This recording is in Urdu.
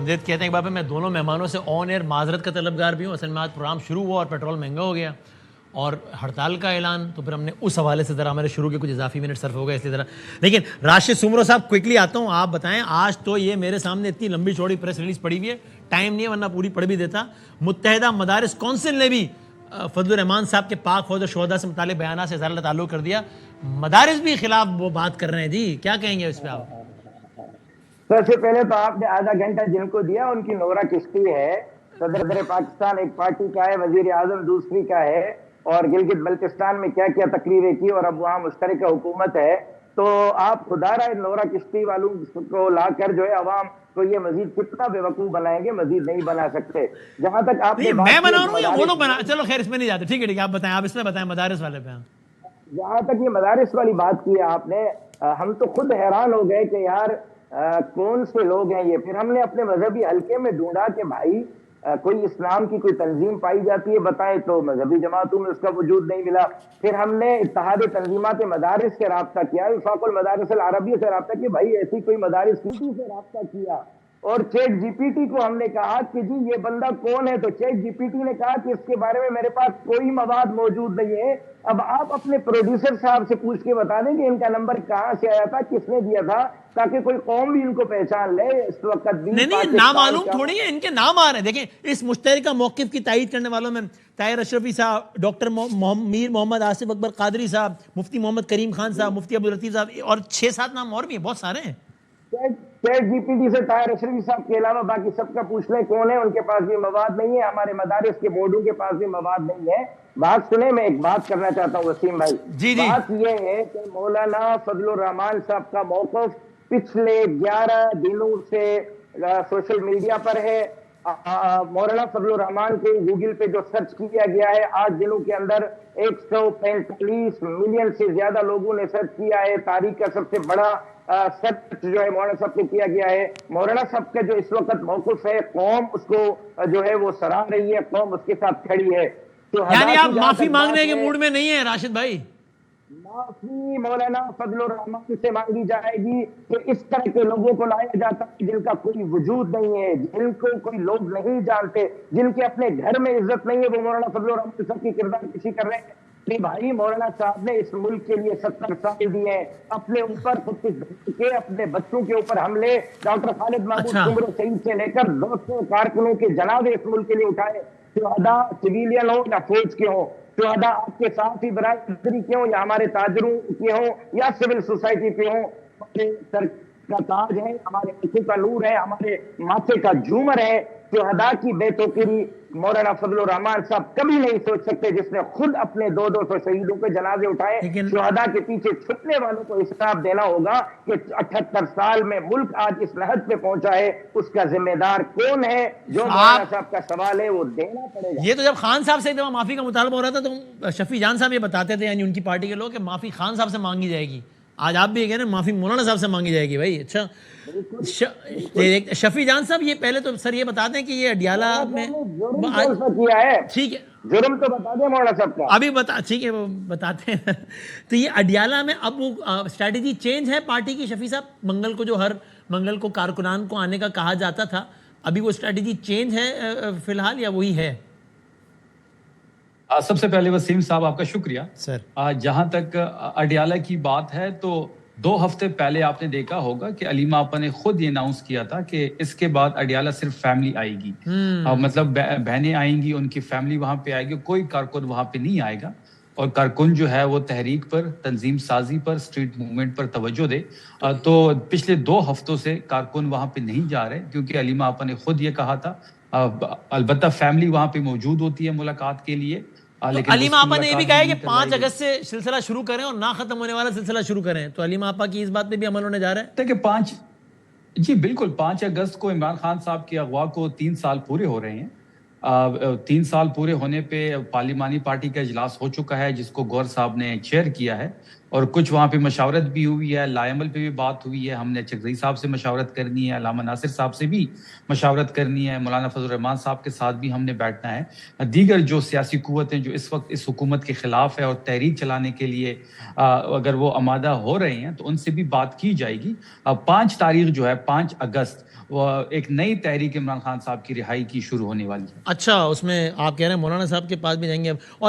آمدید کہتے ہیں ایک بار پہ میں دونوں مہمانوں سے آن ایئر معذرت کا طلبگار بھی ہوں. اصل میں آج پروگرام شروع ہوا اور پیٹرول مہنگا ہو گیا اور ہڑتال کا اعلان, تو پھر ہم نے اس حوالے سے ذرا ہمارے شروع کے کچھ اضافی منٹ صرف ہو گئے اس لیے ذرا. لیکن راشد سومرو صاحب کوئکلی آتا ہوں, آپ بتائیں آج تو یہ میرے سامنے اتنی لمبی چوڑی پریس ریلیز پڑی ہوئی ہے, ٹائم نہیں ہے ورنہ پوری پڑھ بھی دیتا. متحدہ مدارس کونسل نے بھی فضل الرحمان صاحب کے پاک فوج اور شہداء سے متعلق بیانات سے اظہار تعلق کر دیا. مدارس بھی خلاف وہ بات کر رہے ہیں جی, کیا کہیں گے اس پہ آپ؟ سب سے پہلے تو آپ نے آدھا گھنٹہ جن کو دیا ان کی نورا کشتی ہے. صدر پاکستان ایک پارٹی کا ہے, وزیر اعظم دوسری کا ہے, اور گلگت بلتستان میں کیا کیا تقریریں کی, اور اب وہاں مشترکہ حکومت ہے. تو آپ خدا رہا نورا کشتی والوں کو لا کر جو ہے عوام کو یہ مزید کتنا بے وقوف بنائیں گے, مزید نہیں بنا سکتے. جہاں تک آپ نے میں بنا رہا ہوں یا وہ لوگ بنا, چلو خیر اس میں نہیں جاتے, ٹھیک ہے آپ بتائیں, آپ اس میں بتائیں مدارس والے پہ. جہاں تک یہ مدارس والی بات کی ہے آپ نے, ہم تو خود حیران ہو گئے کہ یار کون سے لوگ ہیں یہ. پھر ہم نے اپنے مذہبی حلقے میں ڈھونڈا کہ بھائی کوئی اسلام کی کوئی تنظیم پائی جاتی ہے بتائیں, تو مذہبی جماعتوں میں اس کا وجود نہیں ملا. پھر ہم نے اتحاد تنظیمات مدارس سے رابطہ کیا, وفاق المدارس العربیہ سے رابطہ کیا, بھائی ایسی کوئی مدارس سے رابطہ کیا, اور چیٹ جی پی ٹی کو ہم نے کہا کہ جی یہ بندہ کون ہے, تو چیٹ جی پی ٹی نے کہا کہ اس کے بارے میں میرے پاس کوئی مواد موجود نہیں ہے. اب آپ اپنے پروڈیوسر صاحب سے پوچھ کے بتا دیں کہ ان کا نمبر کہاں سے آیا تھا, کس نے دیا تھا, تاکہ کوئی قوم بھی ان کو پہچان لے. اس وقت بھی نہیں نامعلوم تھوڑی ہے, ان کے نام آ رہے ہیں. دیکھیں اس مشترکہ موقف کی تائید کرنے والوں میں طاہر اشرفی صاحب, ڈاکٹر میر محمد آصف اکبر قادری صاحب, مفتی محمد کریم خان صاحب, مفتی عبداللطیف صاحب, اور 6-7 نام اور بھی ہیں, بہت سارے ہیں. چیٹ جی پی ٹی سے طاہر اشرفی صاحب کے علاوہ باقی سب کا پوچھ لیں کون ہے, ان کے پاس بھی مواد نہیں ہے. ہمارے مدارس کے بورڈوں کے پاس بھی مواد نہیں ہے. بات سنیں, میں ایک بات کرنا چاہتا ہوں وسیم بھائی. جی بات یہ ہے کہ مولانا فضل الرحمان صاحب کا موقف پچھلے 11 دنوں سے سوشل میڈیا پر ہے. مولانا فضل الرحمان کے گوگل پہ جو سرچ کیا گیا ہے 8 دنوں کے اندر 145 ملین سے زیادہ لوگوں نے سرچ کیا ہے. تاریخ کا سب سے بڑا سرچ جو ہے مولانا صاحب کو کیا گیا ہے. مولانا صاحب کا جو اس وقت موقف ہے, قوم اس کو جو ہے وہ سراہ رہی ہے, قوم اس کے ساتھ کھڑی ہے. یعنی آپ معافی مانگنے کے موڈ میں نہیں ہیں راشد بھائی؟ معافی مولانا فضل الرحمان سے مانگی جائے گی کہ اس طرح کے لوگوں کو لایا جاتا ہے جن کا کوئی وجود نہیں ہے, جن کو کوئی لوگ نہیں جانتے, جن کے اپنے گھر میں عزت نہیں ہے, وہ مولانا فضل الرحمان صاحب کی کردار کشی کر رہے ہیں. نہیں بھائی, مولانا صاحب نے اس ملک کے لیے 70 سال دیے ہیں, اپنے اوپر کے اپنے بچوں کے اوپر حملے, ڈاکٹر خالد محمود سومرو شہید سے لے کر 200 کارکنوں کے جنازے اس ملک کے لیے اٹھائے. شہداء سویلین ہو یا فوج کے ہوں, شہداء آپ کے ساتھ ہی برادری کے ہوں یا ہمارے تاجروں کے ہوں یا سول سوسائٹی کے ہوں, سر کا تاج ہے, ہمارے آنکھوں کا نور ہے, ہمارے ماتھے کا جھومر ہے. شہداء کی بے توقیری مولانا فضل الرحمان صاحب کبھی نہیں سوچ سکتے, جس نے خود اپنے 200 شہیدوں کے جنازے اٹھائے. شہداء کے پیچھے چھپنے والوں کو حساب دینا ہوگا کہ 78 سال میں ملک آج اس لحد پہ پہنچا ہے, اس کا ذمہ دار کون ہے. جو مولانا صاحب کا سوال ہے وہ دینا پڑے گا. یہ تو جب خان صاحب سے ایک دفعہ معافی کا مطالبہ ہو رہا تھا تو شفیع جان صاحب یہ بتاتے تھے, یعنی ان کی پارٹی کے لوگ, کہ معافی خان صاحب سے مانگی جائے گی. آج آپ بھی یہ کہہ رہے ہیں معافی مولانا صاحب سے مانگی جائے گی. بھائی اچھا, شفیع جان صاحب یہ پہلے تو سر یہ بتا دیں کہ یہ اڈیالہ میں کیا ہے, ٹھیک ہے جرم تو بتا دیں مولانا صاحب کا, ابھی ٹھیک ہے وہ بتاتے ہیں. تو یہ اڈیالہ میں اب وہ اسٹریٹجی چینج ہے پارٹی کی شفیع صاحب, منگل کو جو ہر منگل کو کارکنان کو آنے کا کہا جاتا تھا, ابھی وہ اسٹریٹجی چینج ہے فی الحال یا وہی ہے؟ سب سے پہلے وسیم صاحب آپ کا شکریہ سر. جہاں تک اڈیالہ کی بات ہے تو 2 ہفتے پہلے آپ نے دیکھا ہوگا کہ علیمہ آپا نے خود یہ اناؤنس کیا تھا کہ اس کے بعد اڈیالہ صرف فیملی آئے گی, مطلب بہنیں آئیں گی, ان کی فیملی وہاں پہ آئے گی, کوئی کارکن وہاں پہ نہیں آئے گا. اور کارکن جو ہے وہ تحریک پر, تنظیم سازی پر, اسٹریٹ موومنٹ پر توجہ دے. تو پچھلے 2 ہفتوں سے کارکن وہاں پہ نہیں جا رہے کیونکہ علیمہ آپا نے خود یہ کہا تھا. البتہ فیملی وہاں پہ موجود ہوتی ہے ملاقات کے لیے. علیمہ آپا نے یہ بھی کہا ہے کہ 5 اگست سے سلسلہ شروع کریں اور نہ ختم ہونے والا سلسلہ شروع کریں, تو علیمہ آپا کی اس بات پہ بھی عمل ہونے جا رہا ہے. دیکھیں جی بالکل 5 اگست کو عمران خان صاحب کے اغوا کو 3 سال پورے ہو رہے ہیں. 3 سال پورے ہونے پہ پارلیمانی پارٹی کا اجلاس ہو چکا ہے جس کو گور صاحب نے چیئر کیا ہے, اور کچھ وہاں پہ مشاورت بھی ہوئی ہے، لائے عمل پہ بھی بات ہوئی ہے. ہم نے چغزئی صاحب سے مشاورت کرنی ہے، علامہ ناصر صاحب سے بھی مشاورت کرنی ہے، مولانا فضل الرحمان صاحب کے ساتھ بھی ہم نے بیٹھنا ہے. دیگر جو سیاسی قوتیں جو اس وقت اس حکومت کے خلاف ہے اور تحریک چلانے کے لیے اگر وہ آمادہ ہو رہے ہیں تو ان سے بھی بات کی جائے گی. 5 تاریخ جو ہے 5 اگست وہ ایک نئی تحریک عمران خان صاحب کی رہائی کی شروع ہونے والی ہے. اچھا، اس میں آپ کہہ رہے ہیں مولانا صاحب کے پاس بھی جائیں گے اب.